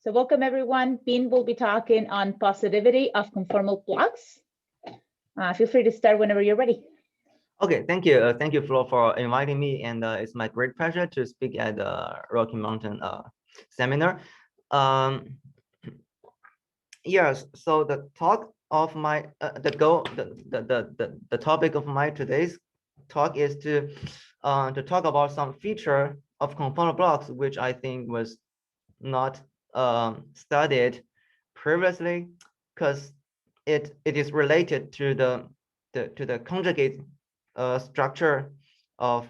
So welcome everyone. Bean will be talking on positivity of conformal blocks. Feel free to start whenever you're ready. Okay, thank you. Thank you, Flo, for inviting me. And it's my great pleasure to speak at the Rocky Mountain seminar. Yes, so the talk of my the topic of my today's talk is to talk about some feature of conformal blocks, which I think was not studied previously, because it is related to the conjugate structure of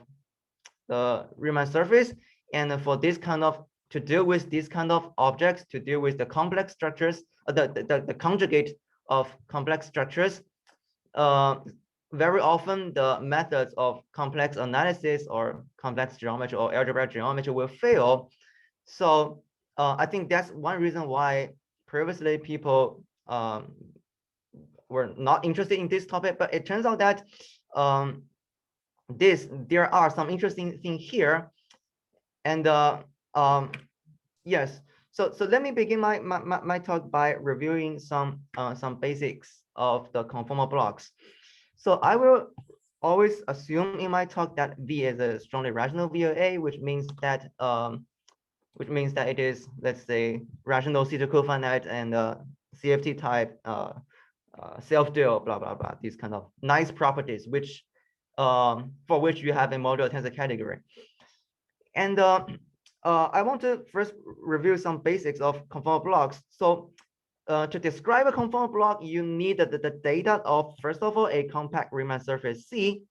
the Riemann surface, and for this kind of to deal with these kind of objects, to deal with the complex structures, the conjugate of complex structures, very often the methods of complex analysis or complex geometry or algebraic geometry will fail. So I think that's one reason why previously people were not interested in this topic, but it turns out that there are some interesting things here. And yes, so let me begin my talk by reviewing some basics of the conformal blocks. So I will always assume in my talk that V is a strongly rational VOA, which means that it is, let's say, rational C2 cofinite and CFT type, self-dual, blah blah blah. These kind of nice properties, which for which you have a modular tensor category. And I want to first review some basics of conformal blocks. So to describe a conformal block, you need the data of, first of all, a compact Riemann surface C,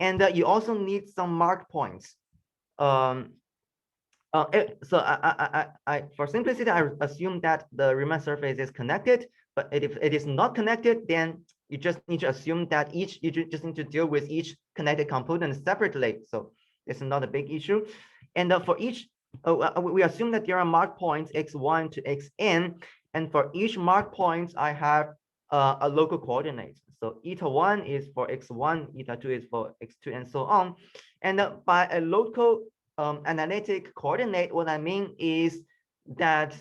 and you also need some mark points. So for simplicity, I assume that the Riemann surface is connected, but if it is not connected, then you just need to assume that you just need to deal with each connected component separately. So it's not a big issue. And for each, we assume that there are mark points x1 to xn, and for each mark points, I have a local coordinate. So eta1 is for x1, eta2 is for x2, and so on. And by a local analytic coordinate, what I mean is that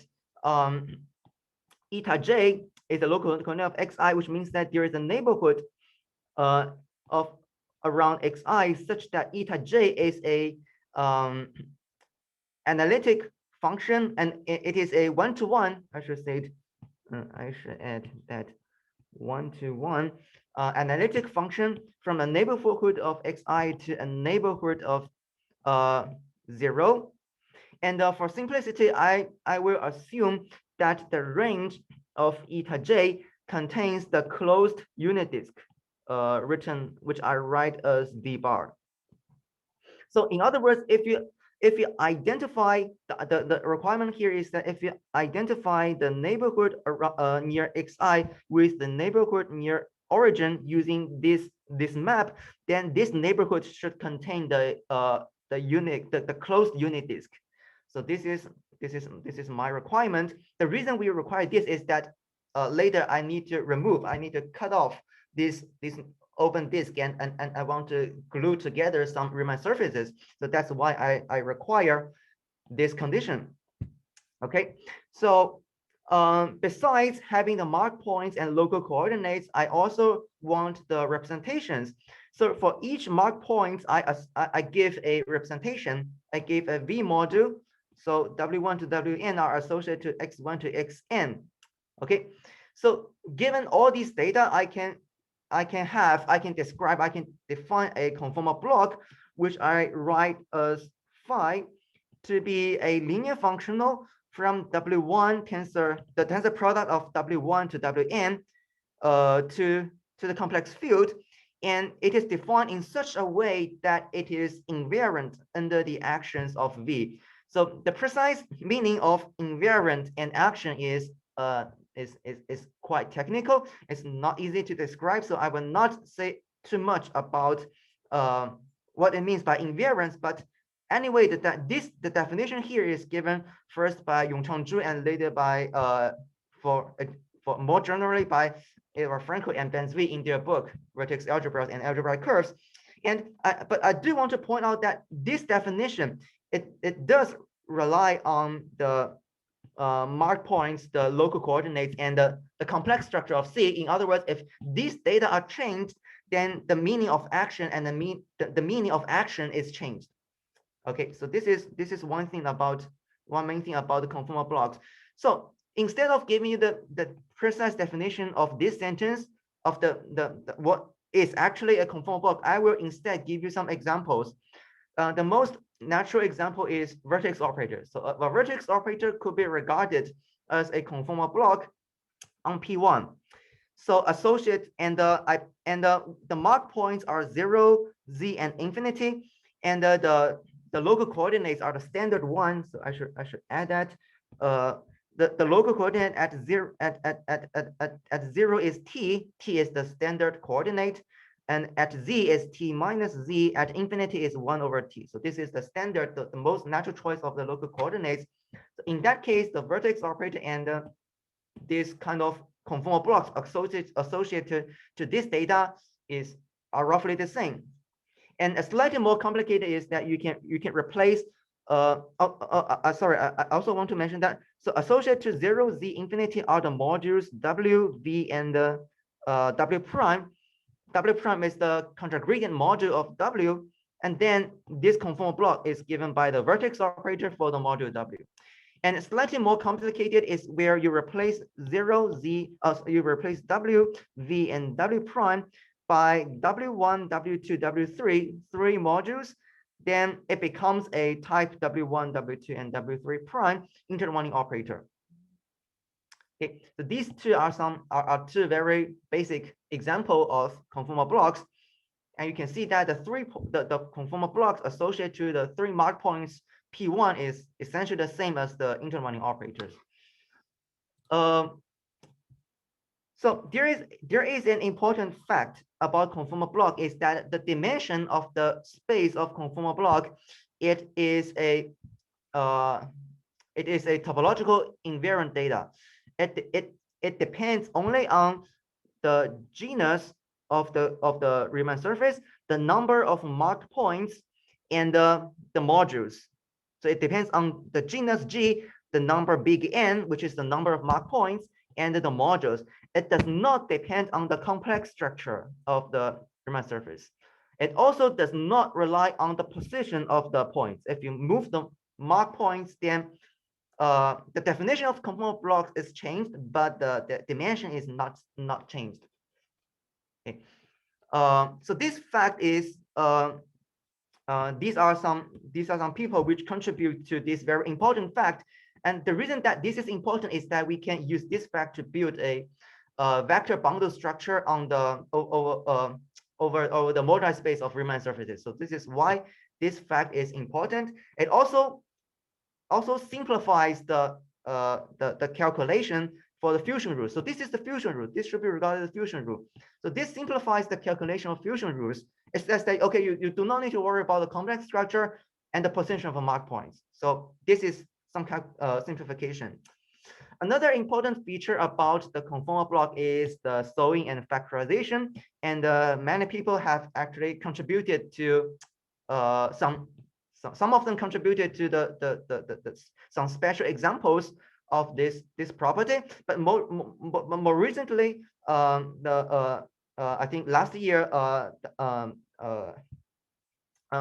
eta j is a local coordinate of xi, which means that there is a neighborhood of around xi such that eta j is a analytic function, and it is a one-to-one. I should say it. I should add that one-to-one analytic function from a neighborhood of xi to a neighborhood of 0. And for simplicity, I will assume that the range of eta j contains the closed unit disk, which I write as v bar. So in other words, if you identify the requirement here is that if you identify the neighborhood near xi with the neighborhood near origin using this map, then this neighborhood should contain the closed unit disk. So this is my requirement. The reason we require this is that later I need to cut off this open disk, and I want to glue together some Riemann surfaces. So that's why I require this condition. Okay, so besides having the mark points and local coordinates, I also want the representations. So for each mark point, I give a representation. I give a V module. So W1 to Wn are associated to X1 to Xn. Okay, so given all these data, I can define a conformal block, which I write as phi to be a linear functional from W1 tensor, the tensor product of W1 to Wn to the complex field. And it is defined in such a way that it is invariant under the actions of V. So the precise meaning of invariant and action is quite technical. It's not easy to describe, so I will not say too much about what it means by invariance. But anyway, the definition here is given first by Yongchang Zhu and later by for more generally by Edward Franco and Ben Zwi in their book Vertex Algebras and Algebraic Curves. And but I do want to point out that this definition it does rely on the mark points, the local coordinates, and the complex structure of C. In other words, if these data are changed, then the meaning of action and the meaning of action is changed. Okay, so this is one main thing about the conformal blocks. So instead of giving you the precise definition of this sentence of the what is actually a conformal block, I will instead give you some examples. The most natural example is vertex operator. So a vertex operator could be regarded as a conformal block on P1. So associate and the mark points are 0, z, and infinity, and the local coordinates are the standard one. So I should add that. The local coordinate at 0 is t. T is the standard coordinate, and at z is t minus z. At infinity is 1 over t. So this is the standard, the most natural choice of the local coordinates. So in that case, the vertex operator and this kind of conformal blocks associated to this data are roughly the same. And a slightly more complicated is that you can replace. Sorry, I also want to mention that. So associated to 0, z, infinity are the modules w, v, and w prime. W prime is the contragradient module of w, and then this conformal block is given by the vertex operator for the module w. And slightly more complicated is where you replace 0, z, you replace w, v, and w prime by w1, w2, w3, 3 modules. Then it becomes a type w1, w2, and w3 prime intertwining operator. Okay, so these two are two very basic example of conformal blocks, and you can see that the conformal blocks associated to the 3 mark points P1 is essentially the same as the intertwining operators. So there is an important fact about conformal block is that the dimension of the space of conformal block, it is a topological invariant data. It depends only on the genus of the Riemann surface, the number of marked points, and the modules. So it depends on the genus G, the number big N, which is the number of marked points, and the modules. It does not depend on the complex structure of the Riemann surface. It also does not rely on the position of the points. If you move the marked points, then the definition of conformal blocks is changed, but the dimension is not changed. Okay. So this fact is these are some people which contribute to this very important fact. And the reason that this is important is that we can use this fact to build a vector bundle structure on the over the multi-space of Riemann surfaces. So this is why this fact is important. It also simplifies the calculation for the fusion rule. So this is the fusion rule. This should be regarded as the fusion rule. So this simplifies the calculation of fusion rules. It says that, okay, you do not need to worry about the complex structure and the position of the mark points. So this is some kind of simplification. Another important feature about the conformal block is the sowing and factorization. And many people have actually contributed to some of them contributed to some special examples of this property, but more recently, I think last year,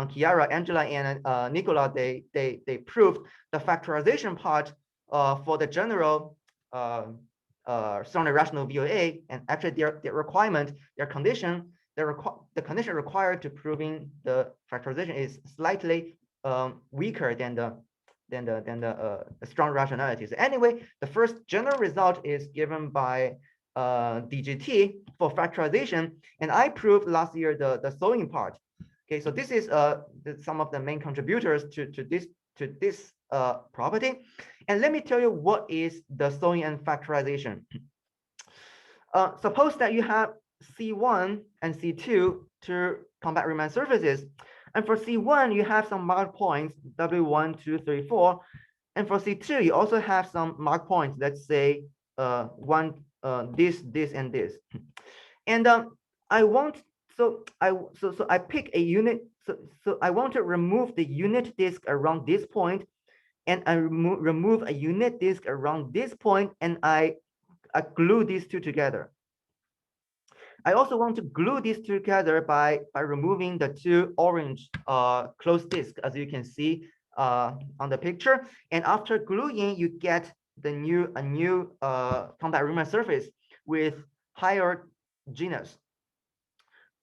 Chiara, Angela, and Nicola, they proved the factorization part for the general strongly rational VOA, and actually their requirement, their condition, the condition required to proving the factorization is slightly weaker than the strong rationality. So anyway, the first general result is given by DGT for factorization, and I proved last year the sowing part. Okay, so this is some of the main contributors to this property. And let me tell you what is the sowing and factorization. Suppose that you have C1 and C2 to compact Riemann surfaces. And for C1, you have some marked points, W1, 2, 3, 4. And for C2, you also have some marked points, let's say this, and this. And I pick a unit. So I want to remove the unit disk around this point and I remove a unit disk around this point, and I glue these two together. I also want to glue these two together by removing the two orange closed disks, as you can see on the picture. And after gluing, you get a new compact Riemann surface with higher genus.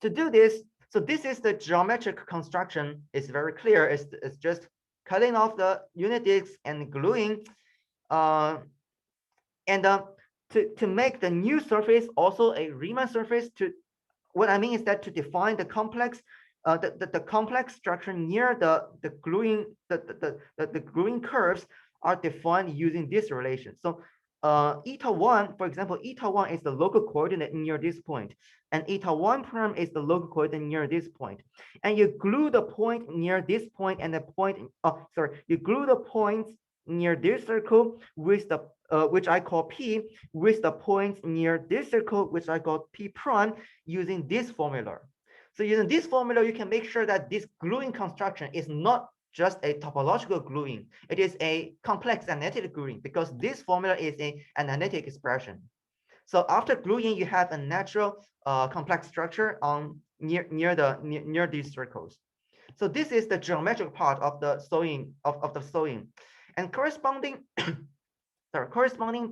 To do this, so this is the geometric construction. It's very clear. It's just cutting off the unit disks and gluing. To make the new surface also a Riemann surface, what I mean is that to define the complex the complex structure near the gluing gluing curves are defined using this relation. So eta 1, for example, eta 1 is the local coordinate near this point, and eta 1 prime is the local coordinate near this point. And you glue the point near this point and the point, you glue the points near this circle with the which I call P, with the points near this circle, which I call P prime, using this formula. So using this formula, you can make sure that this gluing construction is not just a topological gluing. It is a complex analytic gluing, because this formula is an analytic expression. So after gluing, you have a natural complex structure on near these circles. So this is the geometric part of the sewing of the sewing, and corresponding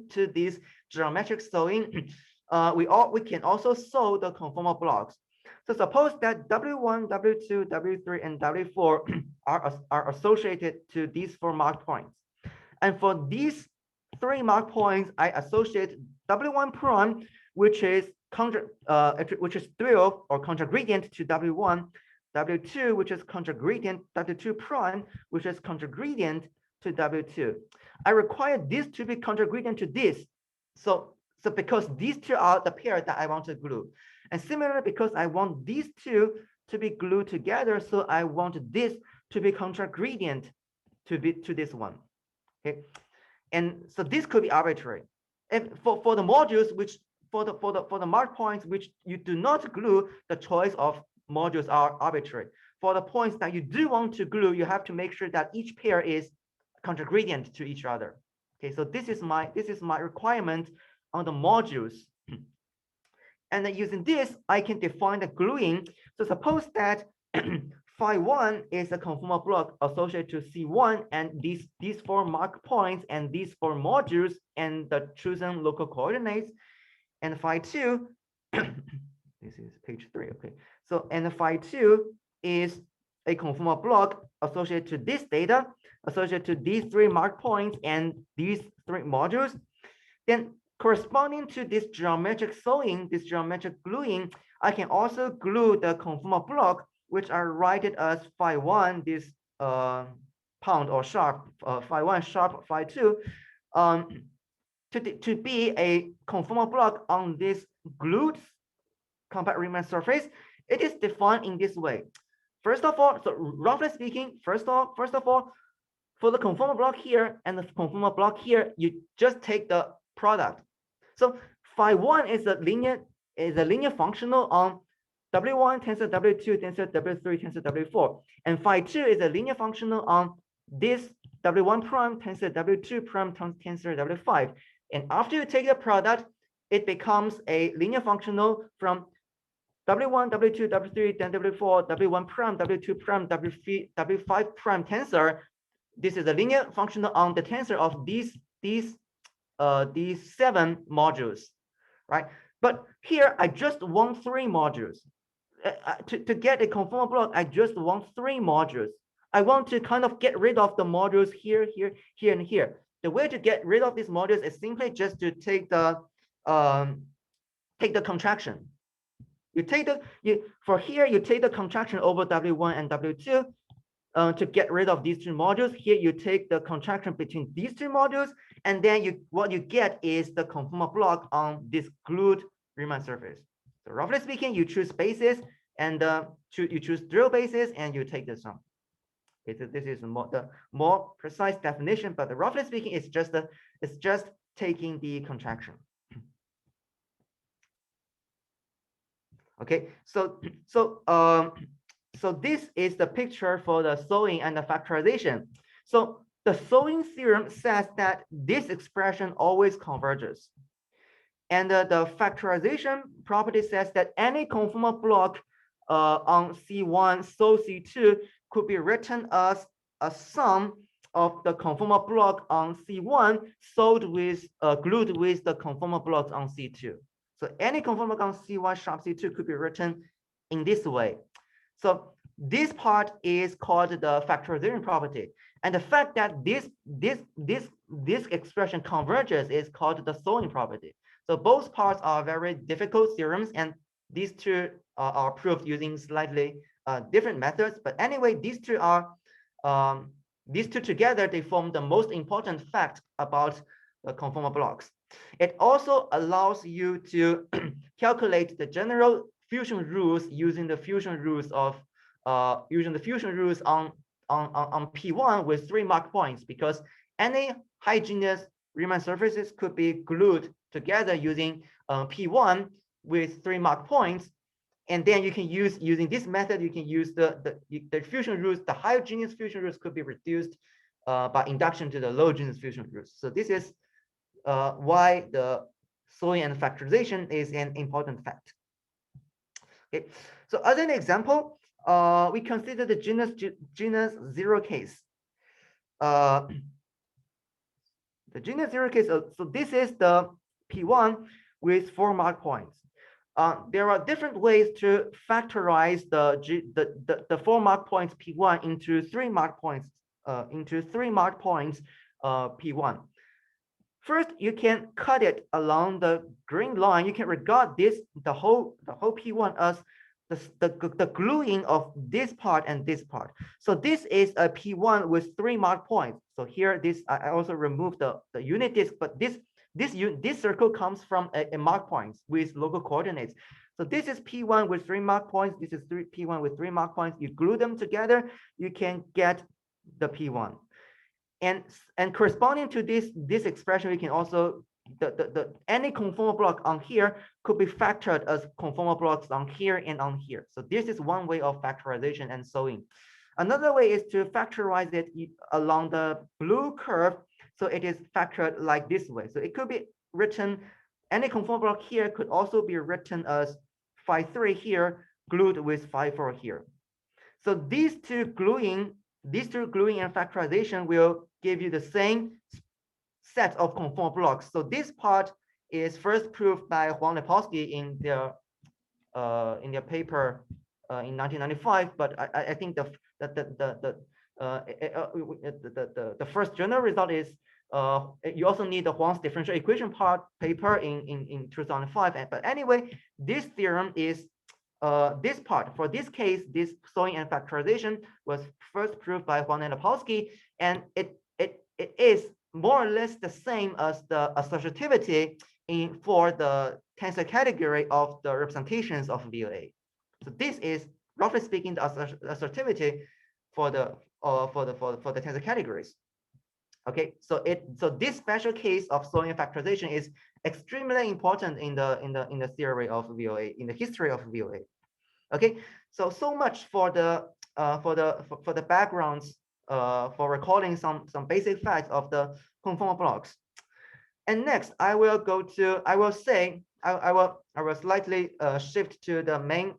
to this geometric sewing, we can also sew the conformal blocks. So suppose that W1, W2, W3, and W4 are associated to these 4 marked points. And for these 3 marked points, I associate W1 prime, which is dual or conjugate to W1, W2, which is conjugate, W2 prime, which is conjugate to W2. I require this to be conjugate to this. So because these two are the pair that I want to glue. And similarly, because I want these two to be glued together, so I want this to be conjugate to this one. Okay. And so this could be arbitrary. If for the modules which for the marked points which you do not glue, the choice of modules are arbitrary. For the points that you do want to glue, you have to make sure that each pair is conjugate to each other. Okay, so this is my requirement on the modules. And then using this, I can define the gluing. So suppose that phi 1 is a conformal block associated to C1, and these 4 marked points and these 4 modules and the chosen local coordinates. And phi 2, this is page 3. Okay, so and phi 2 is a conformal block associated to this data, associated to these 3 marked points and these 3 modules. Then corresponding to this geometric sewing, this geometric gluing, I can also glue the conformal block, which I write it as phi 1, this pound or sharp, phi 1 sharp phi 2, to be a conformal block on this glued compact Riemann surface. It is defined in this way. First of all, so roughly speaking, first of all, for the conformal block here and the conformal block here, you just take the product. So phi 1 is a linear functional on W1 tensor W2 tensor W3 tensor W4, and phi 2 is a linear functional on this W1 prime tensor W2 prime tensor W5. And after you take the product, it becomes a linear functional from W1, W2, W3, then W4, W1 prime, W2 prime, W5 prime tensor. This is a linear functional on the tensor of these 7 modules, right? But here I just want 3 modules. To get a conformal block, I just want 3 modules. I want to kind of get rid of the modules here, here, here, and here. The way to get rid of these modules is simply just to take the contraction. You take for here, you take the contraction over W1 and W2 to get rid of these 2 modules. Here you take the contraction between these 2 modules, and then what you get is the conformal block on this glued Riemann surface. So roughly speaking, you choose basis, and you choose drill basis, and you take this one. Okay, so this is the more precise definition, but roughly speaking, it's just taking the contraction. Okay, so this is the picture for the sewing and the factorization. So the Sowing theorem says that this expression always converges. And the factorization property says that any conformal block on C1, so C2 could be written as a sum of the conformal block on C1 glued with the conformal blocks on C2. So any conformal block on C1 sharp C2 could be written in this way. So this part is called the factorization property. And the fact that this expression converges is called the Sowing property. So both parts are very difficult theorems, and these two are proved using slightly different methods. But anyway, these two together, they form the most important fact about conformal blocks. It also allows you to calculate the general fusion rules using the fusion rules on P1 with 3 mark points, because any homogeneous Riemann surfaces could be glued together using P1 with 3 mark points. And then you can using this method, you can use the fusion rules. The homogeneous fusion rules could be reduced by induction to the low genus fusion rules. So this is why the Sowing and factorization is an important fact. Okay, so as an example, we consider the genus 0 case. The genus 0 case, so this is the P1 with 4 mark points. There are different ways to factorize the 4 mark points P1 into 3 mark points P1. First, you can cut it along the green line. You can regard the whole P1 as the gluing of this part and this part. So this is a P1 with 3 mark points. So here, I also removed the unit disk, but this circle comes from a mark points with local coordinates. So this is P1 with 3 mark points. This is P1 with 3 mark points. You glue them together, you can get the P1. And corresponding to this expression, we can also any conformal block on here could be factored as conformal blocks on here and on here. So this is one way of factorization and sowing. Another way is to factorize it along the blue curve. So it is factored like this way. So it could be written, any conformal block here could also be written as phi 3 here glued with phi 4 here. So these two gluing and factorization will give you the same set of conformal blocks. So this part is first proved by Huang Lepowski in their paper in 1995. But I think the first journal result is you also need the Huang's differential equation paper in 2005. But anyway, this theorem is this part. For this case, this sowing and factorization was first proved by Huang and Lepowski, and it is more or less the same as the associativity for the tensor category of the representations of VOA. So this is, roughly speaking, the associativity for the tensor categories. Okay, so this special case of sowing and factorization is extremely important in the theory of VOA, in the history of VOA. Okay, so much for the backgrounds for recalling some basic facts of the conformal blocks. And next, I will slightly shift to the main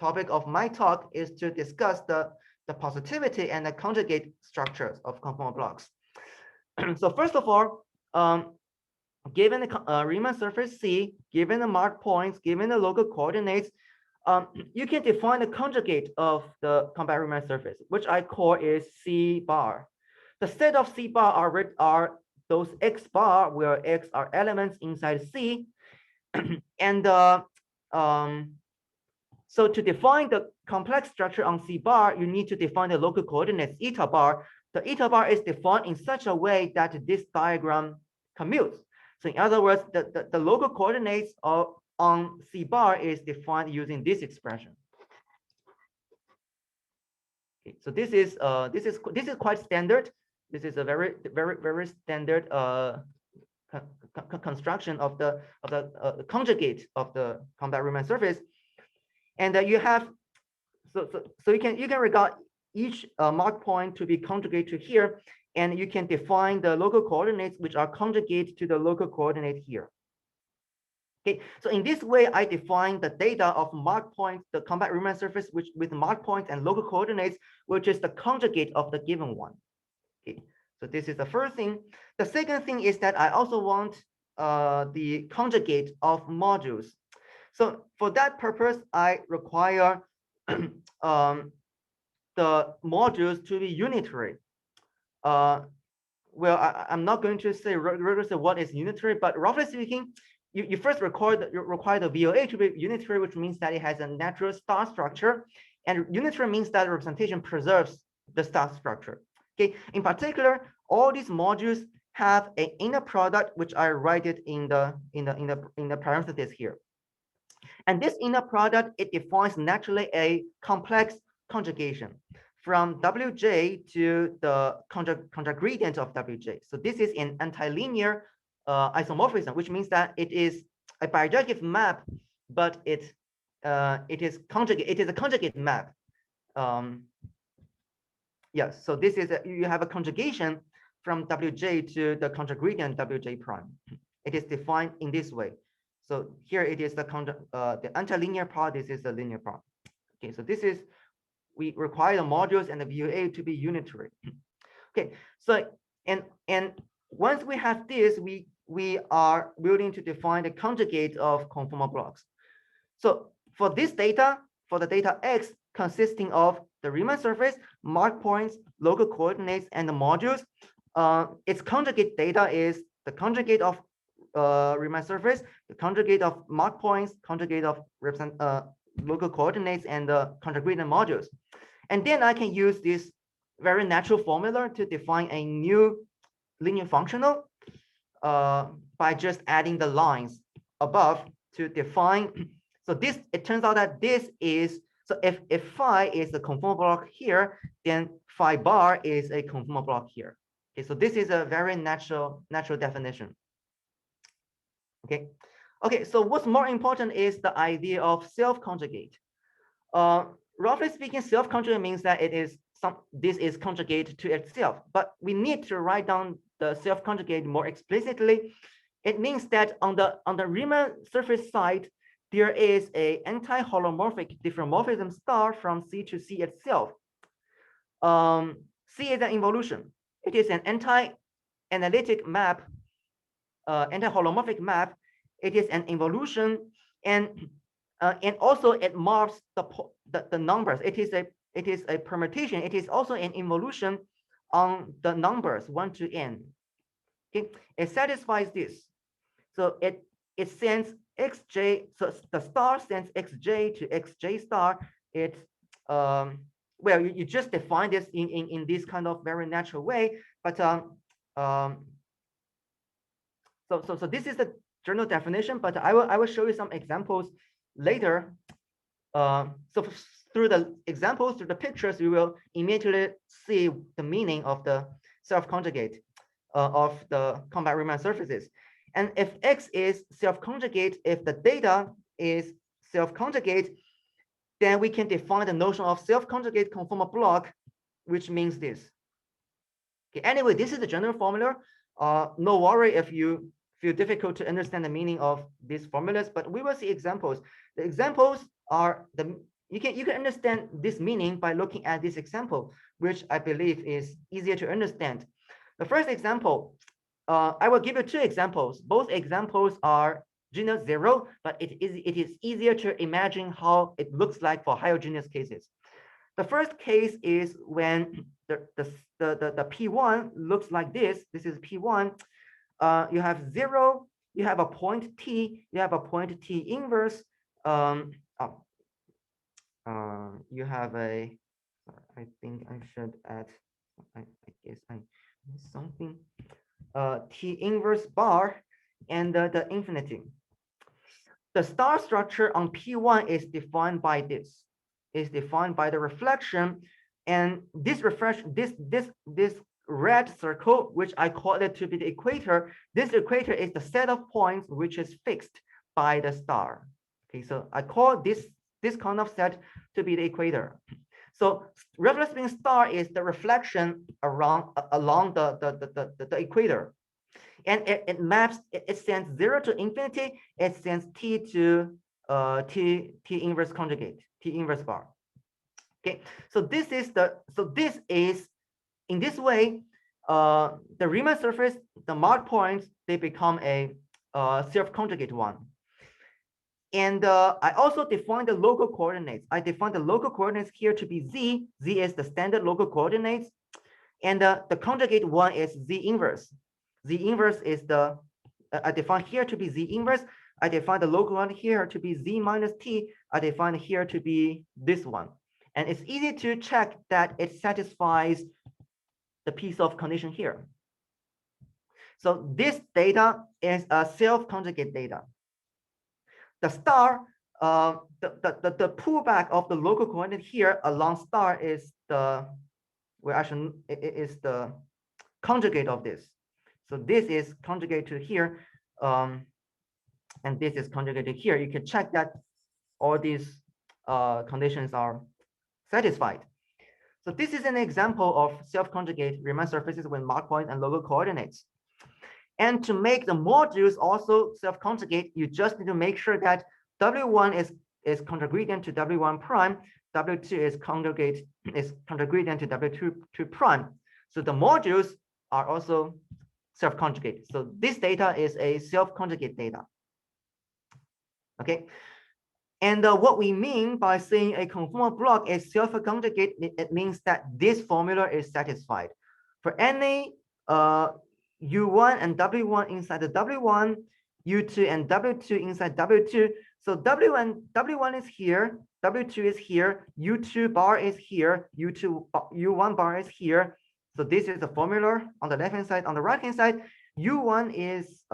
topic of my talk, is to discuss the positivity and the conjugate structures of conformal blocks. So first of all, given the Riemann surface C, given the mark points, given the local coordinates, you can define the conjugate of the compact Riemann surface, which I call is C bar. The set of C bar are those X bar, where X are elements inside C. And so to define the complex structure on C bar, you need to define the local coordinates eta bar. The eta bar is defined in such a way that this diagram commutes. So in other words, the local coordinates on C bar is defined using this expression. Okay, so this is quite standard. This is a very standard construction of the conjugate of the compact Riemann surface. And you have so you can regard each mark point to be conjugate to here. and you can define the local coordinates which are conjugate to the local coordinate here. Okay, so in this way, I define the data of mark points, the compact Riemann surface, which with mark points and local coordinates, which is the conjugate of the given one. Okay, so this is the first thing. The second thing is that I also want the conjugate of modules. So for that purpose, I require the modules to be unitary. Well, I'm not going to say rigorously what is unitary, but roughly speaking, you first require the VOA to be unitary, which means that it has a natural star structure, and unitary means that the representation preserves the star structure. Okay, in particular, all these modules have an inner product, which I write it in the parentheses here. And this inner product, it defines naturally a complex conjugation from Wj to the conjugate of Wj. So this is an antilinear isomorphism, which means that it is a bijective map, but it is conjugate. It is a conjugate map. Yes. So this is you have a conjugation from Wj to the conjugate Wj prime. It is defined in this way. So here it is the antilinear part. This is the linear part. Okay. So this is, we require the modules and the VOA to be unitary. Okay, so and once we have this, we are willing to define the conjugate of conformal blocks. So for this data, for the data X consisting of the Riemann surface, mark points, local coordinates, and the modules, its conjugate data is the conjugate of Riemann surface, the conjugate of mark points, conjugate of local coordinates, and the conjugate modules. And then I can use this very natural formula to define a new linear functional by just adding the lines above to define. So this, it turns out that this is, so if phi is the conformal block here, then phi bar is a conformal block here. Okay, so this is a very natural definition. Okay. Okay, so what's more important is the idea of self-conjugate. Roughly speaking, self-conjugate means that it is this is conjugate to itself, but we need to write down the self-conjugate more explicitly. It means that on the Riemann surface side, there is a anti-holomorphic diffeomorphism star from C to C itself. C is an involution. It is an anti-analytic map, anti-holomorphic map. It is an involution, and also it maps the numbers. It is a permutation. It is also an involution on the numbers 1 to n. Okay, it satisfies this. So it sends xj. So the star sends xj to xj star. It well, you just define this in this kind of very natural way. But so this is the general definition. But I will show you some examples later. So through the examples, through the pictures, you will immediately see the meaning of the self-conjugate of the compact Riemann surfaces. And if X is self-conjugate, if the data is self-conjugate, then we can define the notion of self-conjugate conformal block, which means this. Okay, anyway, this is the general formula. No worry if you feel difficult to understand the meaning of these formulas, but we will see examples. The examples are you can understand this meaning by looking at this example, which I believe is easier to understand. The first example, I will give you two examples. Both examples are genus 0, but it is easier to imagine how it looks like for higher genus cases. The first case is when the P1 looks like this. This is P1. You have 0, you have a point T, you have a point T inverse. You have a, I think I should add, I guess I missed something. T inverse bar and the infinity. The star structure on P1 is defined by this, is defined by the reflection, and this reflection, this red circle, which I call it to be the equator, this equator is the set of points which is fixed by the star. Okay, so I call this kind of set to be the equator. So regular spin star is the reflection along the equator. And it maps, it sends 0 to infinity, it sends t to t inverse conjugate, t inverse bar. Okay, so this is in this way, the Riemann surface, the marked points, they become a self-conjugate one. And I also define the local coordinates. I define the local coordinates here to be z. Z is the standard local coordinates. And the conjugate one is z inverse. Z inverse is the, I define here to be z inverse. I define the local one here to be z minus t. I define here to be this one. And it's easy to check that it satisfies the piece of condition here. So this data is a self-conjugate data. The star, the pullback of the local coordinate here along star is the, well, actually it is the conjugate of this. So this is conjugate to here, and this is conjugate to here. You can check that all these conditions are satisfied. So this is an example of self-conjugate Riemann surfaces with mark point and local coordinates. And to make the modules also self-conjugate, you just need to make sure that W1 is conjugate to W1 prime, W2 is conjugate to W2 prime. So the modules are also self-conjugate. So this data is a self-conjugate data. Okay. And what we mean by saying a conformal block is self-conjugate, it means that this formula is satisfied. For any U1 and W1 inside the W1, U2 and W2 inside W2. So W1 is here, W2 is here, U2 bar is here, U1 bar is here. So this is the formula on the left hand side. On the right hand side, U1 is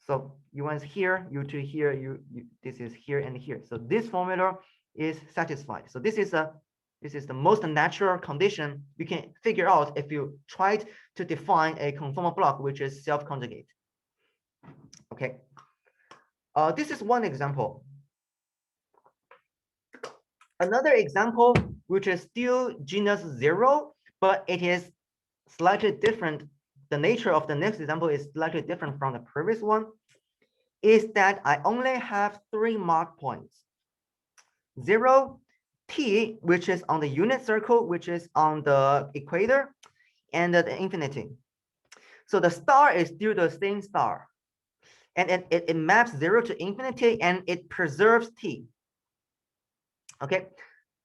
so U1 is here, U2 here, this is here and here. So this formula is satisfied. So this is the most natural condition you can figure out if you tried to define a conformal block which is self-conjugate. Okay. This is one example. Another example, which is still genus 0, but it is slightly different. The nature of the next example is slightly different from the previous one, is that I only have 3 mark points. 0, t, which is on the unit circle, which is on the equator, and the infinity. So the star is still the same star. And it maps 0 to infinity, and it preserves t. Okay,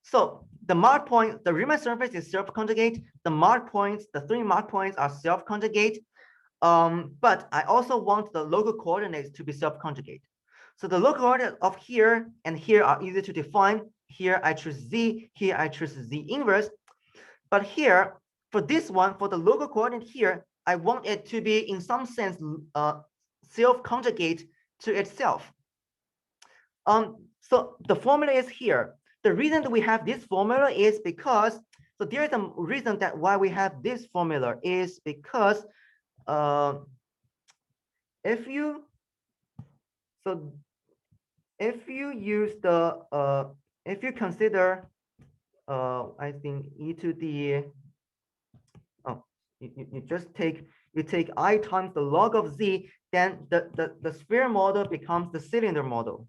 so the mark point, the Riemann surface is self-conjugate. The mark points, the 3 mark points are self-conjugate. But I also want the local coordinates to be self-conjugate. So the local coordinates of here and here are easy to define. Here I choose z, here I choose z inverse. But here, for this one, for the local coordinate here, I want it to be in some sense self-conjugate to itself. So the formula is here. The reason that we have this formula is because, so there is a reason that why we have this formula is because if you use the if you consider I think e to the you just take I times the log of z, then the sphere model becomes the cylinder model.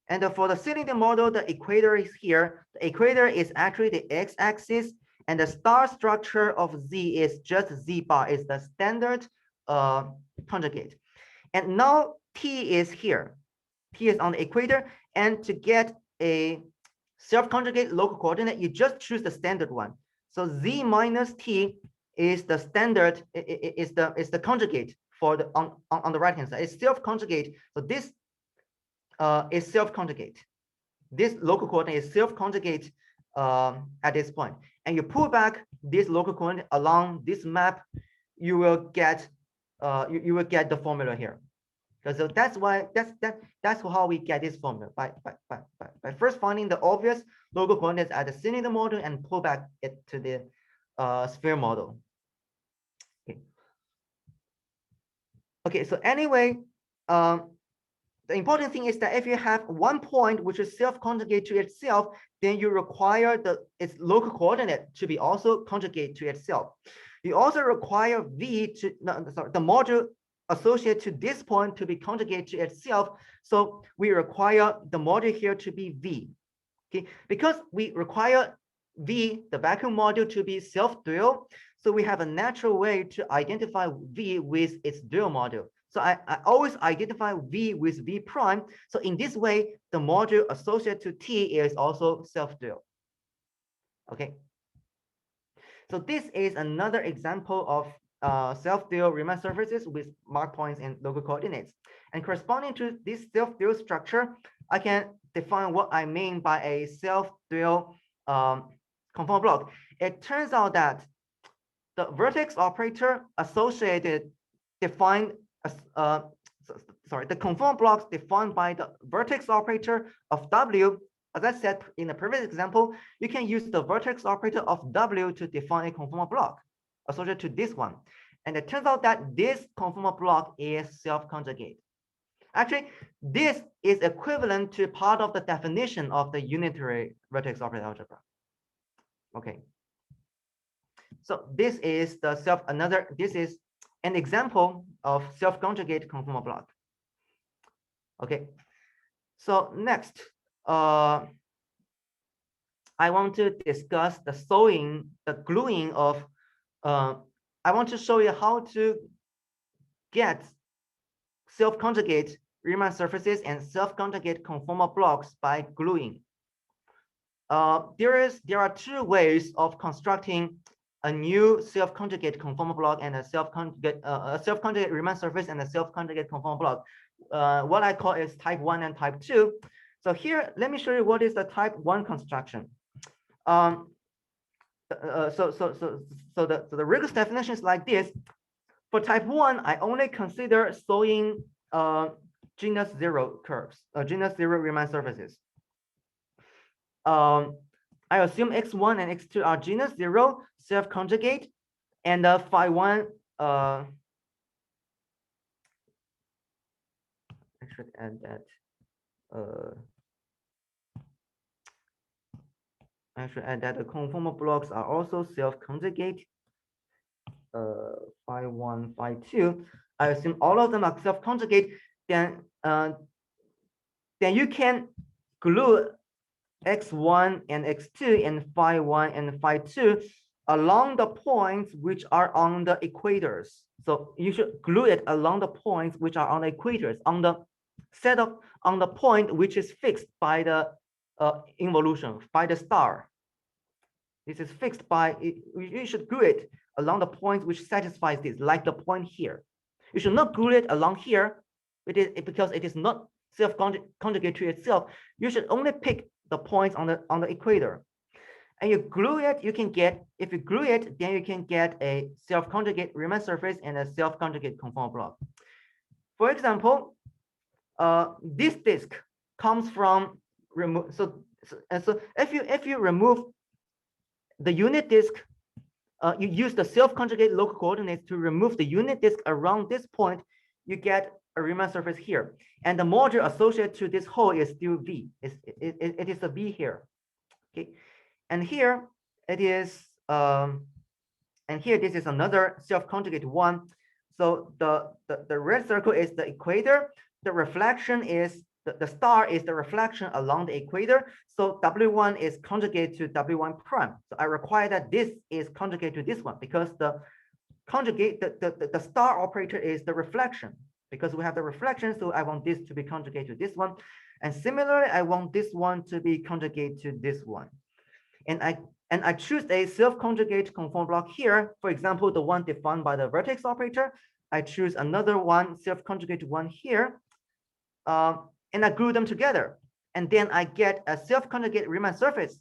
And for the cylinder model, the equator is here. The equator is actually the x-axis, and the star structure of z is just z bar, is the standard conjugate. And now t is here. T is on the equator, and to get a self-conjugate local coordinate, you just choose the standard one. So z minus t is the standard, is the conjugate for the on the right hand side. It's self-conjugate. So this is self-conjugate. This local coordinate is self-conjugate at this point. And you pull back this local coordinate along this map, you will get you will get the formula here. So that's why that's how we get this formula by first finding the obvious local coordinates at the cylinder model and pull back it to the sphere model. Okay. Okay. So anyway, the important thing is that if you have one point which is self-conjugate to itself, then you require its local coordinate to be also conjugate to itself. You also require the module associated to this point to be conjugate to itself. So we require the module here to be V. Okay, because we require V, the vacuum module, to be self-dual. So we have a natural way to identify V with its dual module. So I always identify V with V prime. So in this way, the module associated to T is also self-dual. Okay. So this is another example of self-dual Riemann surfaces with mark points and local coordinates. And corresponding to this self-dual structure, I can define what I mean by a self-dual conformal block. It turns out that the vertex operator associated defined the conformal blocks defined by the vertex operator of W. As I said in the previous example, you can use the vertex operator of W to define a conformal block associated to this one. And it turns out that this conformal block is self-conjugate. Actually, this is equivalent to part of the definition of the unitary vertex operator algebra. Okay. So this is this is an example of self-conjugate conformal block. Okay. So next, I want to discuss the gluing of, I want to show you how to get self-conjugate Riemann surfaces and self-conjugate conformal blocks by gluing. There are two ways of constructing a new self-conjugate conformal block and a self-conjugate Riemann surface and a self-conjugate conformal block. What I call is type 1 and type 2. So here, let me show you what is the type 1 construction. So the rigorous definition is like this. For type 1, I only consider Sowing genus 0 curves, genus 0 Riemann surfaces. I assume x1 and x2 are genus 0 self-conjugate, and phi 1 I should add that the conformal blocks are also self-conjugate. Phi 1, phi 2. I assume all of them are self-conjugate. Then you can glue x1 and x2 and phi 1 and phi 2 along the points which are on the equators. So you should glue it along the points which are on the equators, on the point which is fixed by the involution, by the star. This is fixed by, you should glue it along the points which satisfies this, like the point here. You should not glue it along here because it is not self-conjugate to itself. You should only pick the points on the equator. And you glue it, if you glue it, then you can get a self-conjugate Riemann surface and a self-conjugate conformal block. For example, this disk comes from so if you remove the unit disk, you use the self-conjugate local coordinates to remove the unit disk around this point, you get a Riemann surface here. And the module associated to this hole is still V. It is a V here. Okay. And here it is, and here this is another self-conjugate one. So the red circle is the equator. The reflection is the star is the reflection along the equator. So W1 is conjugate to W1 prime. So I require that this is conjugate to this one because the star operator is the reflection. Because we have the reflection, so I want this to be conjugate to this one. And similarly, I want this one to be conjugate to this one. And I choose a self-conjugate conformal block here. For example, the one defined by the vertex operator. I choose another one, self-conjugate one here. And I glue them together. And then I get a self-conjugate Riemann surface.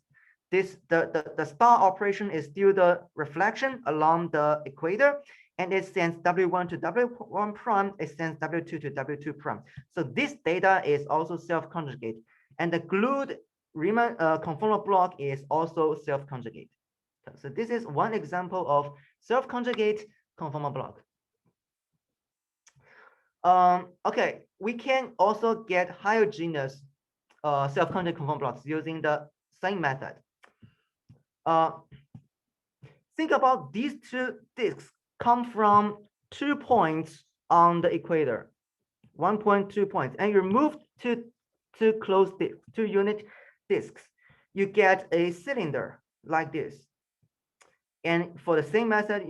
The star operation is still the reflection along the equator. And it sends W1 to W1 prime, it sends W2 to W2 prime. So this data is also self-conjugate. And the glued Riemann conformal block is also self-conjugate. So this is one example of self-conjugate conformal block. Okay, we can also get higher genus self-contained conformal blocks using the same method. Think about these two disks come from 2 points on the equator, 1.2 points, and you remove two closed disks, 2 unit disks, you get a cylinder like this. And for the same method,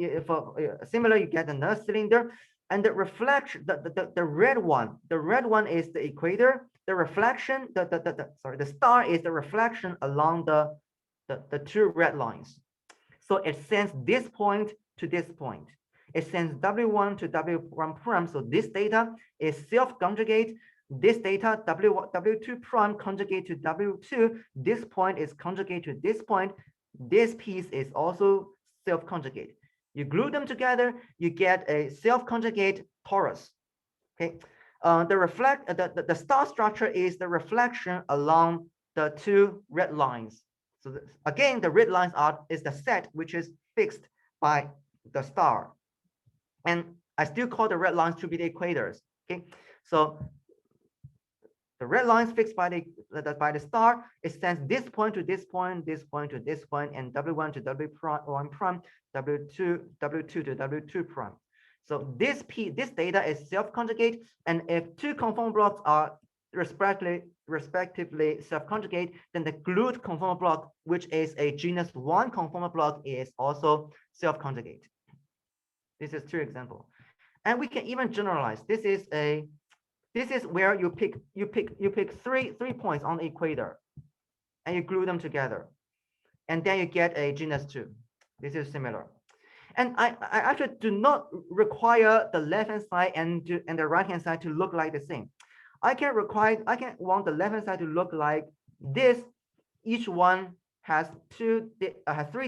similar, you get another cylinder, and the reflection, the red one is the equator. The reflection, the star is the reflection along the 2 red lines. So it sends this point to this point. It sends W1 to W1 prime. So this data is self-conjugate. This data, W2 prime conjugate to W2. This point is conjugate to this point. This piece is also self-conjugate. You glue them together, you get a self-conjugate torus. Okay. The star structure is the reflection along the 2 red lines. So again, the red lines is the set which is fixed by the star. And I still call the red lines to be the equators. Okay. So the red lines fixed by the star, it sends this point to this point, this point to this point, and W1 to W1 prime, W2 to W2 prime. So this data is self-conjugate, and if 2 conformal blocks are respectively self-conjugate, then the glued conformal block, which is a genus 1 conformal block, is also self-conjugate. This is 2 examples, and we can even generalize. This is where you pick three points on the equator, and you glue them together, and then you get a genus 2. This is similar. And I actually do not require the left-hand side and the right-hand side to look like the same. I can want the left-hand side to look like this. Each one has 3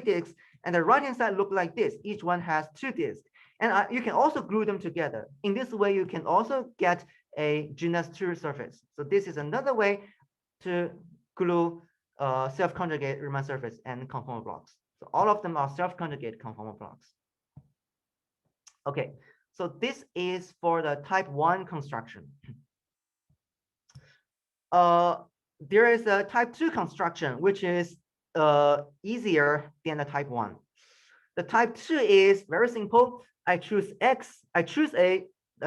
disks, and the right-hand side look like this. Each one has 2 disks. And you can also glue them together. In this way, you can also get a genus 2 surface. So this is another way to glue self-conjugate Riemann surface and conformal blocks. So all of them are self-conjugate conformal blocks. Okay, so this is for the type 1 construction. There is a type 2 construction, which is easier than the type 1. The type 2 is very simple. I choose a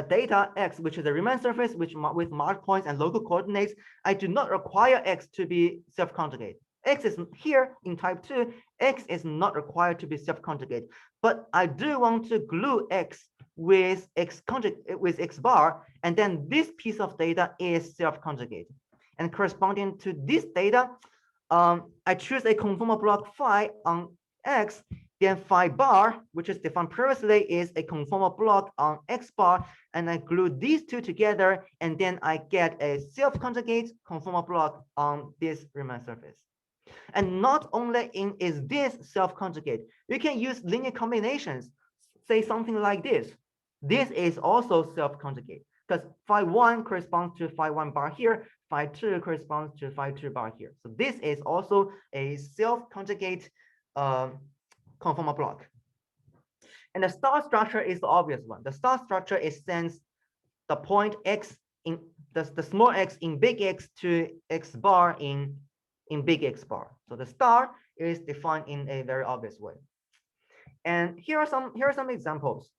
data X, which is a Riemann surface with marked points and local coordinates. I do not require X to be self-conjugate. X is here in type 2. X is not required to be self-conjugate, but I do want to glue X with X bar, and then this piece of data is self-conjugate. And corresponding to this data, I choose a conformal block phi on X, then phi bar, which is defined previously, is a conformal block on X bar, and I glue these 2 together, and then I get a self-conjugate conformal block on this Riemann surface. And not only is this self-conjugate, you can use linear combinations, say something like this. This is also self-conjugate because phi 1 corresponds to phi 1 bar here, phi 2 corresponds to phi 2 bar here. So this is also a self-conjugate conformal block. And the star structure is the obvious one. The star structure is sends the point X in the small x in big X to X bar in big X bar. So the star is defined in a very obvious way. And here are some examples.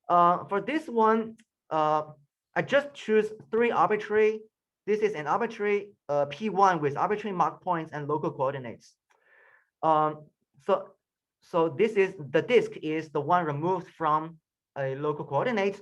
For this one, I just choose 3 arbitrary. This is an arbitrary P1 with arbitrary mark points and local coordinates. So this is the disk is the one removed from a local coordinate.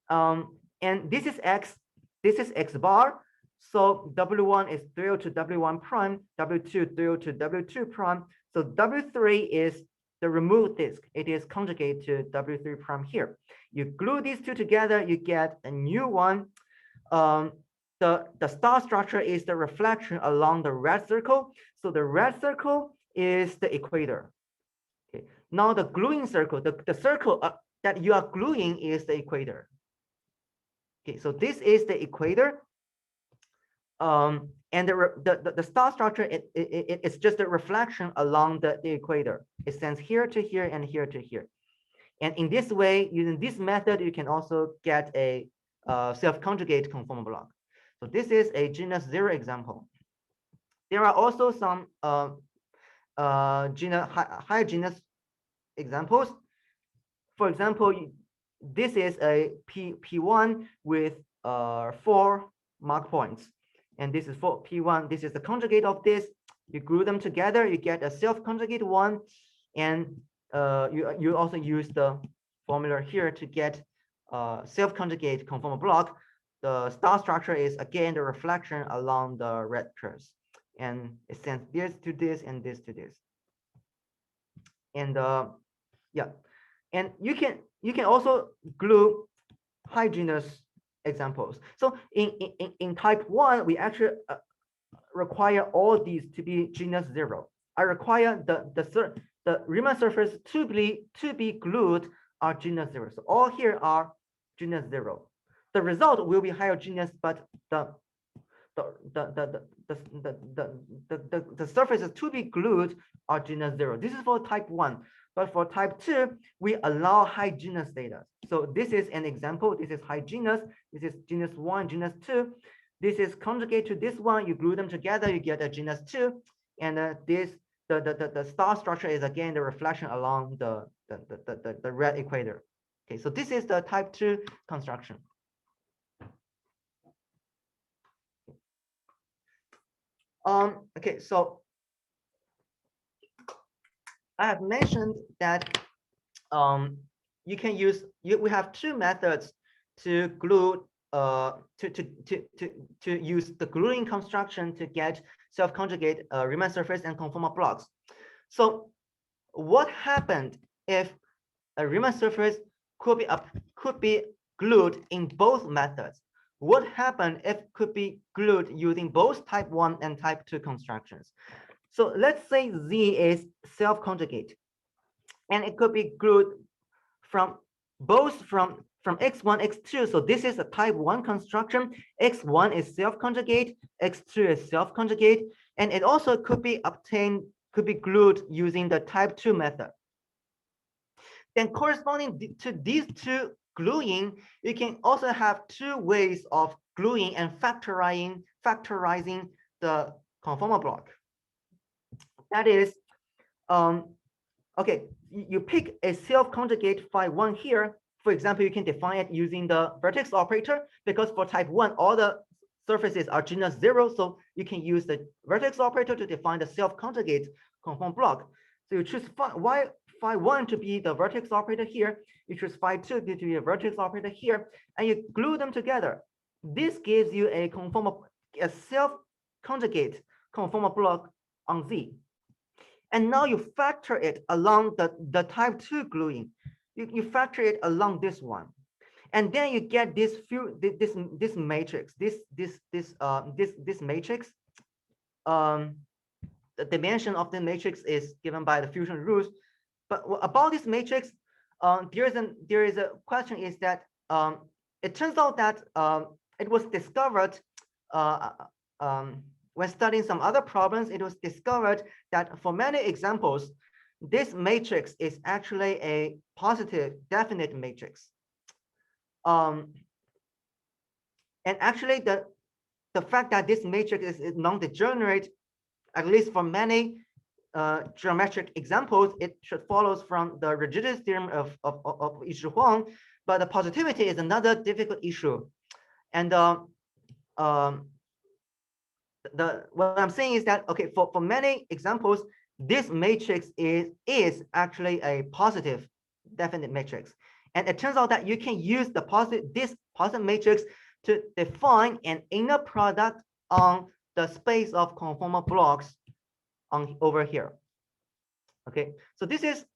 And this is X. This is X bar. So W1 is 0 to W1 prime, W2 0 to W2 prime. So W3 is the removed disk. It is conjugate to W3 prime here. You glue these 2 together, you get a new one. The star structure is the reflection along the red circle. So the red circle is the equator. Okay. Now the gluing circle, the circle that you are gluing is the equator. Okay, so this is the equator. And the star structure, it's just a reflection along the equator. It sends here to here and here to here. And in this way, using this method, you can also get a self-conjugate conformal block. So this is a genus 0 example. There are also some higher genus examples. For example, this is a P1 with 4 mark points, and this is for P1. This is the conjugate of this. You glue them together, you get a self-conjugate one, and you also use the formula here to get self-conjugate conformal block. The star structure is again the reflection along the red curves, and it sends this to this and this to this. And yeah, and you can also glue high genus examples. So in type 1, we actually require all these to be genus 0. I require the Riemann surface to be glued are genus 0. So all here are genus 0. The result will be higher genus, but the surfaces to be glued are genus 0. This is for type 1. But for type 2, we allow high genus data. So this is an example. This is high genus. This is genus 1, genus 2. This is conjugate to this one. You glue them together, you get a genus 2. And the star structure is again the reflection along the red equator. Okay, so this is the type 2 construction. Okay, so I have mentioned that you can use we have 2 methods to glue to use the gluing construction to get self-conjugate Riemann surface and conformal blocks. So what happened if a Riemann surface could be glued in both methods? What happened if could be glued using both type 1 and type 2 constructions? So let's say Z is self-conjugate, and it could be glued from x1, x2. So this is a type 1 construction. x1 is self-conjugate, x2 is self-conjugate, and it also could be glued using the type 2 method. Then corresponding to these 2 gluing, you can also have 2 ways of gluing and factorizing the conformal block. That is, okay, you pick a self-conjugate phi 1 here. For example, you can define it using the vertex operator, because for type 1, all the surfaces are genus 0. So you can use the vertex operator to define the self-conjugate conformal block. So you choose phi 1 to be the vertex operator here. You choose phi 2 to be a vertex operator here, and you glue them together. This gives you a self-conjugate conformal block on Z. And now you factor it along the type 2 gluing. You factor it along this one, and then you get this matrix. This matrix. The dimension of the matrix is given by the fusion rules. But about this matrix, there is a question. Is that it turns out that it was discovered. When studying some other problems, it was discovered that for many examples, this matrix is actually a positive definite matrix. And actually, the fact that this matrix is non-degenerate, at least for many geometric examples, it should follows from the rigidity theorem of Yizhi Huang. But the positivity is another difficult issue. And what I'm saying is that, okay, for many examples, this matrix is actually a positive definite matrix. And it turns out that you can use this positive matrix to define an inner product on the space of conformal blocks over here. Okay, so this is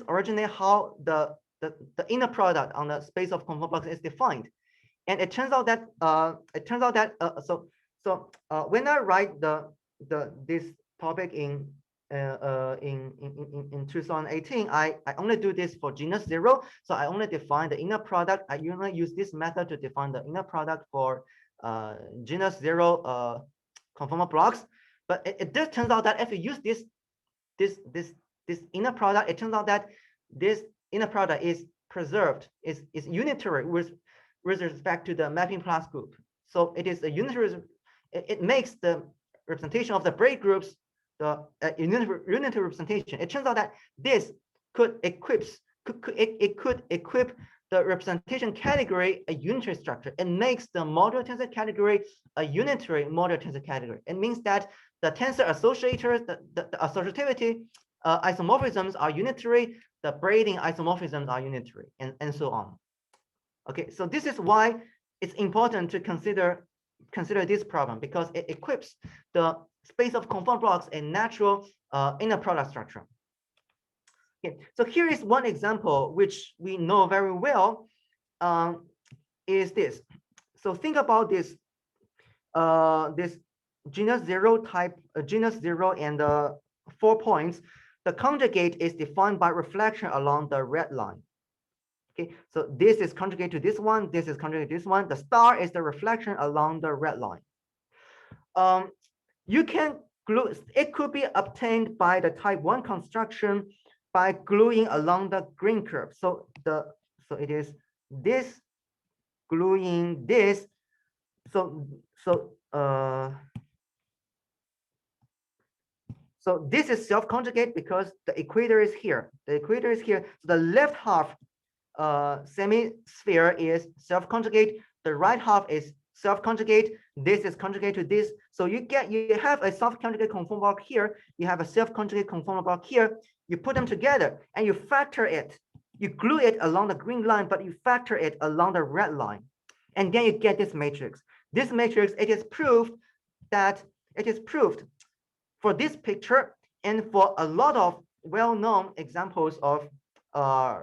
originally how the inner product on the space of conformal blocks is defined. And it turns out that when I write this topic in 2018, I only do this for genus 0. So I only define the inner product. I only use this method to define the inner product for genus 0 conformal blocks. But it just turns out that if you use this inner product, it turns out that this inner product is preserved, is unitary with with respect to the mapping class group. So it is a unitary, it makes the representation of the braid groups the unitary representation. It turns out that this could equip the representation category a unitary structure. It makes the modular tensor category a unitary modular tensor category. It means that the tensor associators, the associativity isomorphisms are unitary, the braiding isomorphisms are unitary, and so on. Okay, so this is why it's important to consider this problem, because it equips the space of conformal blocks a natural inner product structure. Okay, so here is one example which we know very well, is this. So think about this this genus 0 type, genus 0 and 4 points. The conjugate is defined by reflection along the red line. Okay, so this is conjugate to this one, this is conjugate to this one. The star is the reflection along the red line. You can glue, it could be obtained by the type 1 construction by gluing along the green curve. So it is this gluing this. So this is self-conjugate because the equator is here. The equator is here. So the left half semi-sphere is self-conjugate. The right half is self-conjugate. This is conjugate to this. So you have a self-conjugate conformal block here. You have a self-conjugate conformal block here. You put them together and you factor it. You glue it along the green line, but you factor it along the red line. And then you get this matrix. This matrix, it is proved for this picture and for a lot of well-known examples of strong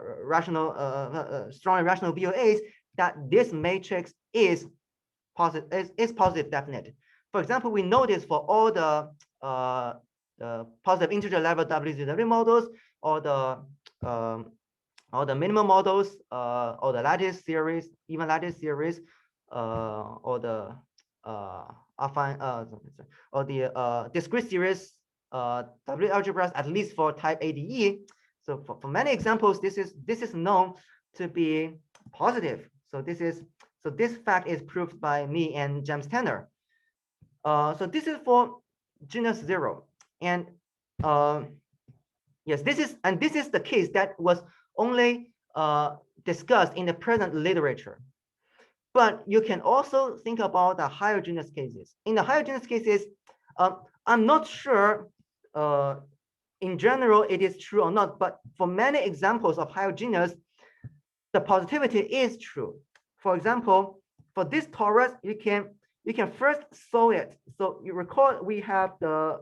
rational BOAs, that this matrix is positive definite. For example, we know this for all the positive integer level WZW models, or the minimum models, or the lattice series, even lattice series, or the affine, or the discrete series W algebras, at least for type ADE. So for many examples, this is known to be positive. So this fact is proved by me and James Tanner. So this is for genus 0, and yes, this is the case that was only discussed in the present literature. But you can also think about the higher genus cases. In the higher genus cases, I'm not sure in general it is true or not, but for many examples of higher genus, the positivity is true. For example, for this torus, you can first sew it. So you recall we have the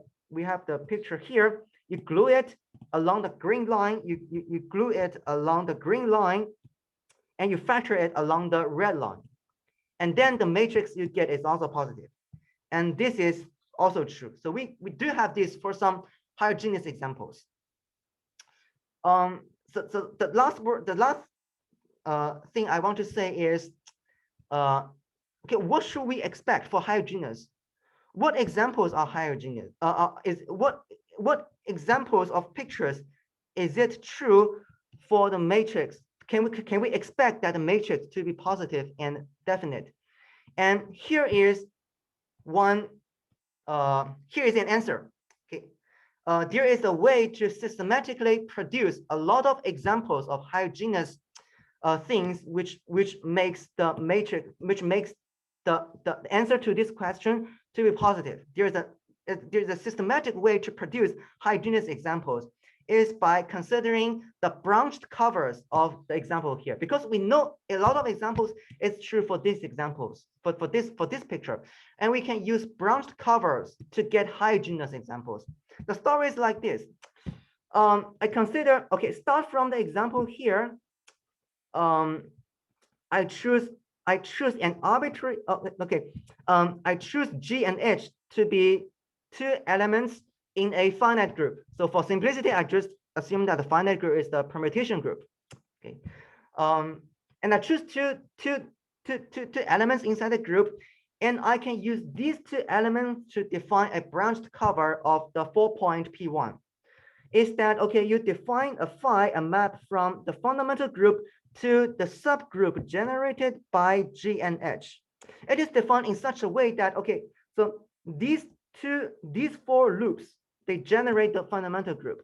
picture here. You glue it along the green line. You glue it along the green line, and you factor it along the red line. And then the matrix you get is also positive. And this is also true. So we do have this for some higher genus examples. So the last thing I want to say is, okay, what should we expect for higher genus? What examples are higher genus? What examples of pictures is it true for the matrix? Can we expect that the matrix to be positive and definite? And here is one. Here is an answer. Okay, there is a way to systematically produce a lot of examples of higher genus things, which makes the matrix, which makes the answer to this question to be positive. There's a systematic way to produce high genus examples, is by considering the branched covers of the example here, because we know a lot of examples is true for these examples, but for this picture, and we can use branched covers to get high genus examples. The story is like this. I consider, okay, start from the example here. I choose an arbitrary, I choose G and H to be 2 elements in a finite group. So for simplicity, I just assume that the finite group is the permutation group. Okay, and I choose two elements inside the group, and I can use these 2 elements to define a branched cover of the 4-point P1. is that, okay, you define a map from the fundamental group to the subgroup generated by G and H. It is defined in such a way that, okay, so these four loops, they generate the fundamental group.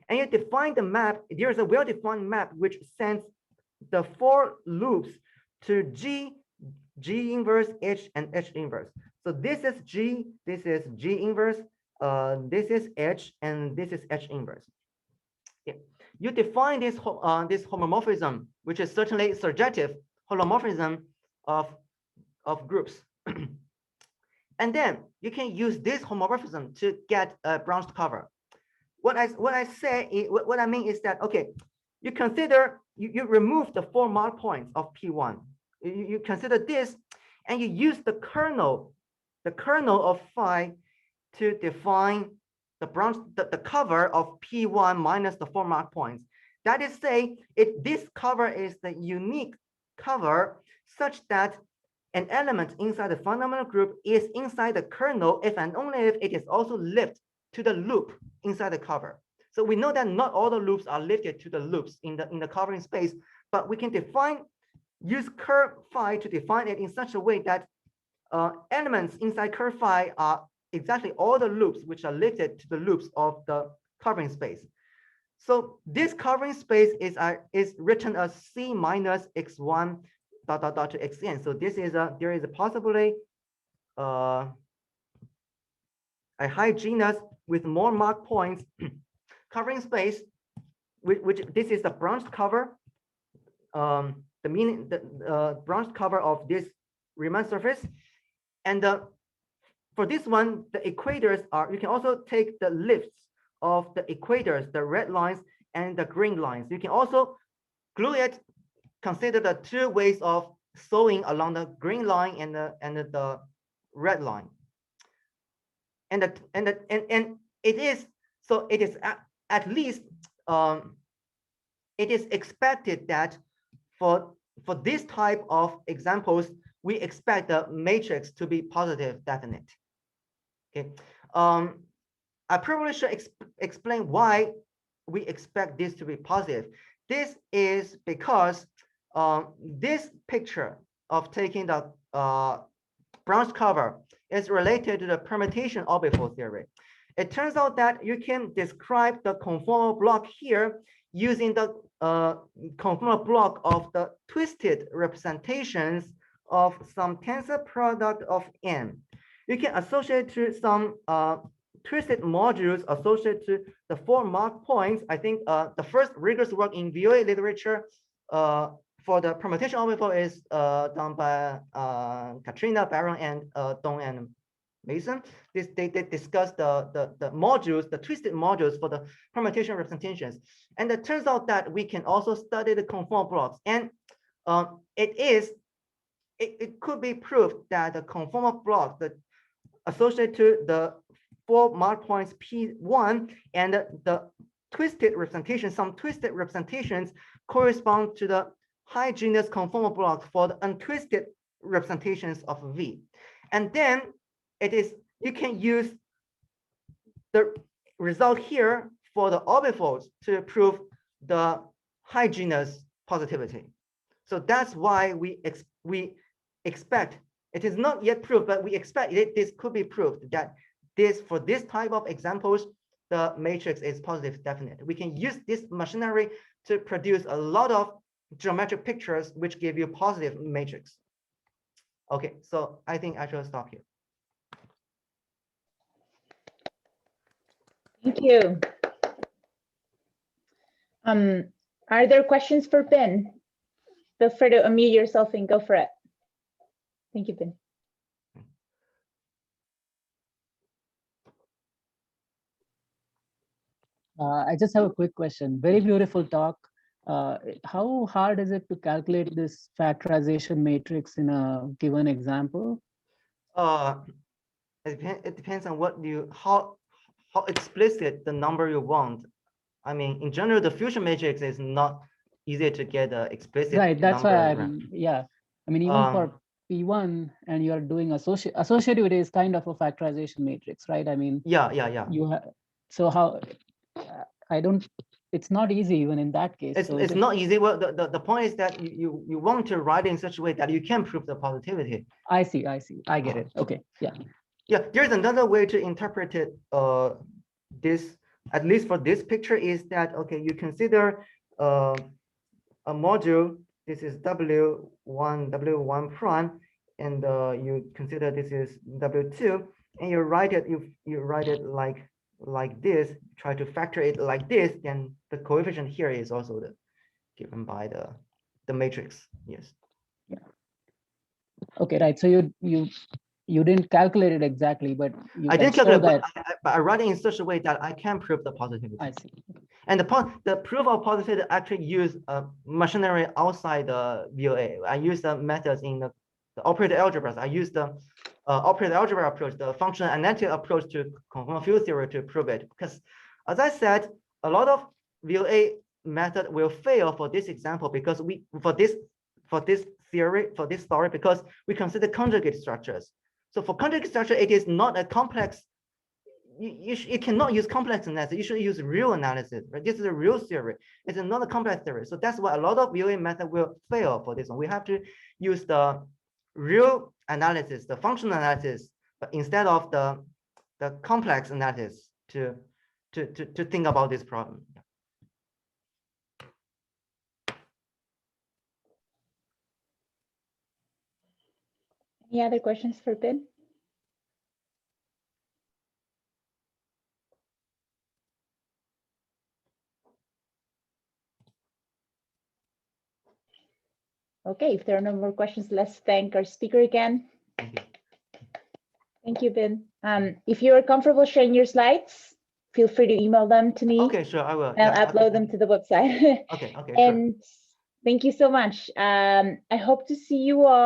And you define the map, there's a well-defined map which sends the four loops to G, G inverse, H, and H inverse. So this is G, this is G inverse, this is H, and this is H inverse. Yeah. You define this homomorphism, which is certainly surjective holomorphism of groups. And then you can use this homomorphism to get a branched cover. What I mean is that, okay, you consider, you remove the 4 mark points of P1. You consider this, and you use the kernel of phi to define the cover of P1 minus the 4 mark points. That is, say, if this cover is the unique cover such that an element inside the fundamental group is inside the kernel if and only if it is also lived to the loop inside the cover. So we know that not all the loops are lifted to the loops in the covering space, but we can use curve phi to define it in such a way that elements inside curve phi are exactly all the loops which are lifted to the loops of the covering space. So this covering space is written as C minus x1 ... to xn. So this is there is possibly a high genus with more mark points covering space, which this is the branched cover. The meaning, the branched cover of this Riemann surface, and for this one, the equators are, you can also take the lifts of the equators, the red lines and the green lines. You can also glue it. Consider the 2 ways of sewing along the green line and the red line. And it is, so it is at least it is expected that for this type of examples, we expect the matrix to be positive definite. Okay. I probably should explain why we expect this to be positive. This is because this picture of taking the branched cover is related to the permutation orbifold theory. It turns out that you can describe the conformal block here using the conformal block of the twisted representations of some tensor product of n. You can associate to some twisted modules associated to the 4 mark points. I think the first rigorous work in VOA literature for the permutation orbifold is done by Katrina, Barron, and Dong and Mason. They discussed the modules, the twisted modules for the permutation representations. And it turns out that we can also study the conformal blocks. And it could be proved that the conformal block that associated to the 4 mark points P1 and the twisted representation, some twisted representations correspond to the high genus conformal block for the untwisted representations of V. And then you can use the result here for the orbifolds to prove the high genus positivity. So that's why we expect, it is not yet proved, but we expect this could be proved that for this type of examples, the matrix is positive definite. We can use this machinery to produce a lot of geometric pictures which give you positive matrix. Okay, so I think I should stop here. Thank you. Are there questions for Ben? Feel free to unmute yourself and go for it. Thank you, Ben. I just have a quick question. Very beautiful talk. How hard is it to calculate this factorization matrix in a given example? It depends on what how explicit the number you want. I mean, in general, the fusion matrix is not easy to get an explicit right. That's number. why yeah. I mean, even for P1 and you are doing associative, it is kind of a factorization matrix, right? I mean, yeah. You have, so how, I don't, it's not easy even in that case. It's, So it's not easy. Well, the point is that you want to write it in such a way that you can prove the positivity. I see, I get it. Okay, yeah. Yeah, there's another way to interpret it. This, at least for this picture, is that, okay, you consider a module. This is W1 prime, and you consider this is W2, and you write it. You write it like this. Try to factor it like this. Then the coefficient here is also given by the matrix. Yes. Okay, right. So you didn't calculate it exactly, but you I can didn't show calculate, that. but I write it in such a way that I can prove the positivity. I see. And the proof of positivity actually use machinery outside the VOA. I use the methods in the operator algebras. I use the operator algebra approach, the functional analytic approach to conformal field theory to prove it. Because as I said, a lot of VOA method will fail for this example because for this story, because we consider conjugate structures. So for conjugate structure, it is not a complex. You cannot use complex analysis. You should use real analysis, right? This is a real theory. It's not a complex theory. So that's why a lot of VOA method will fail for this one. We have to use the real analysis, the functional analysis, but instead of the complex analysis to think about this problem. Any other questions for Ben? Okay, if there are no more questions, let's thank our speaker again. Thank you, Ben. If you are comfortable sharing your slides, feel free to email them to me. Okay, sure, I will. And I'll upload them to the website. Okay, And thank you so much. I hope to see you all.